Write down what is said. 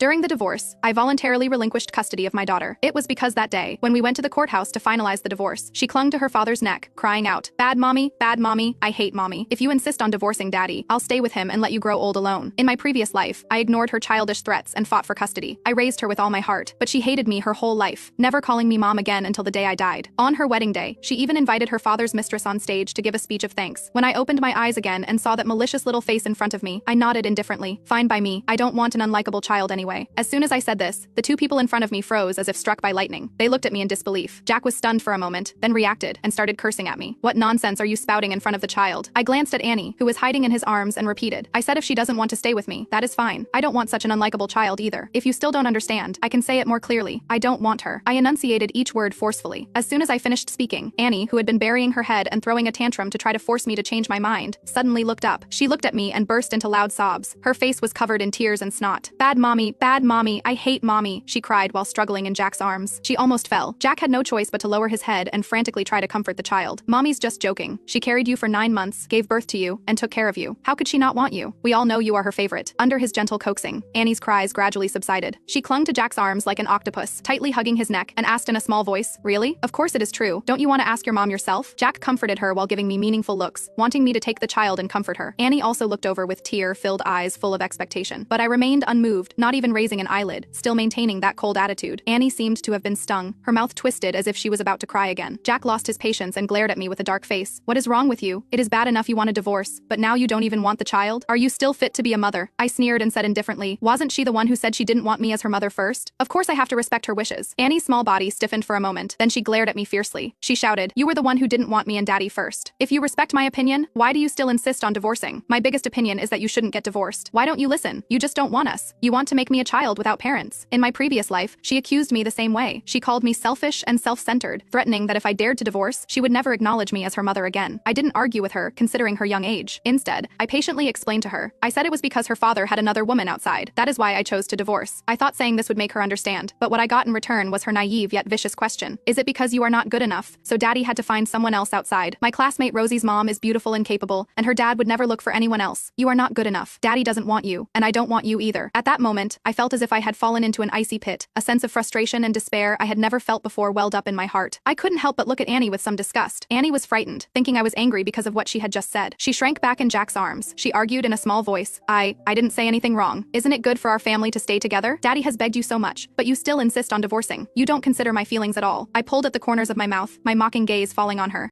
During the divorce, I voluntarily relinquished custody of my daughter. It was because that day, when we went to the courthouse to finalize the divorce, she clung to her father's neck, crying out, bad mommy, I hate mommy. If you insist on divorcing daddy, I'll stay with him and let you grow old alone. In my previous life, I ignored her childish threats and fought for custody. I raised her with all my heart, but she hated me her whole life, never calling me mom again until the day I died. On her wedding day, she even invited her father's mistress on stage to give a speech of thanks. When I opened my eyes again and saw that malicious little face in front of me, I nodded indifferently. Fine by me, I don't want an unlikable child anyway. As soon as I said this, the two people in front of me froze as if struck by lightning. They looked at me in disbelief. Jack was stunned for a moment, then reacted and started cursing at me. What nonsense are you spouting in front of the child? I glanced at Annie, who was hiding in his arms, and repeated, I said if she doesn't want to stay with me, that is fine. I don't want such an unlikable child either. If you still don't understand, I can say it more clearly. I don't want her. I enunciated each word forcefully. As soon as I finished speaking, Annie, who had been burying her head and throwing a tantrum to try to force me to change my mind, suddenly looked up. She looked at me and burst into loud sobs. Her face was covered in tears and snot. Bad mommy, I hate mommy, she cried while struggling in Jack's arms. She almost fell. Jack had no choice but to lower his head and frantically try to comfort the child. Mommy's just joking. She carried you for 9 months, gave birth to you, and took care of you. How could she not want you? We all know you are her favorite. Under his gentle coaxing, Annie's cries gradually subsided. She clung to Jack's arms like an octopus, tightly hugging his neck, and asked in a small voice, really? Of course it is true. Don't you want to ask your mom yourself? Jack comforted her while giving me meaningful looks, wanting me to take the child and comfort her. Annie also looked over with tear-filled eyes full of expectation. But I remained unmoved, not even raising an eyelid, still maintaining that cold attitude. Annie seemed to have been stung, her mouth twisted as if she was about to cry again. Jack lost his patience and glared at me with a dark face. What is wrong with you? It is bad enough you want a divorce, but now you don't even want the child? Are you still fit to be a mother? I sneered and said indifferently, wasn't she the one who said she didn't want me as her mother first? Of course I have to respect her wishes. Annie's small body stiffened for a moment, then she glared at me fiercely. She shouted, you were the one who didn't want me and daddy first. If you respect my opinion, why do you still insist on divorcing? My biggest opinion is that you shouldn't get divorced. Why don't you listen? You just don't want us. You want to make me a child without parents. In my previous life, she accused me the same way. She called me selfish and self-centered, threatening that if I dared to divorce, she would never acknowledge me as her mother again. I didn't argue with her, considering her young age. Instead, I patiently explained to her. I said it was because her father had another woman outside. That is why I chose to divorce. I thought saying this would make her understand, but what I got in return was her naive yet vicious question. Is it because you are not good enough, so daddy had to find someone else outside? My classmate Rosie's mom is beautiful and capable, and her dad would never look for anyone else. You are not good enough. Daddy doesn't want you, and I don't want you either. At that moment, I felt as if I had fallen into an icy pit. A sense of frustration and despair I had never felt before welled up in my heart. I couldn't help but look at Annie with some disgust. Annie was frightened, thinking I was angry because of what she had just said. She shrank back in Jack's arms. She argued in a small voice, I didn't say anything wrong. Isn't it good for our family to stay together? Daddy has begged you so much, but you still insist on divorcing. You don't consider my feelings at all. I pulled at the corners of my mouth, my mocking gaze falling on her.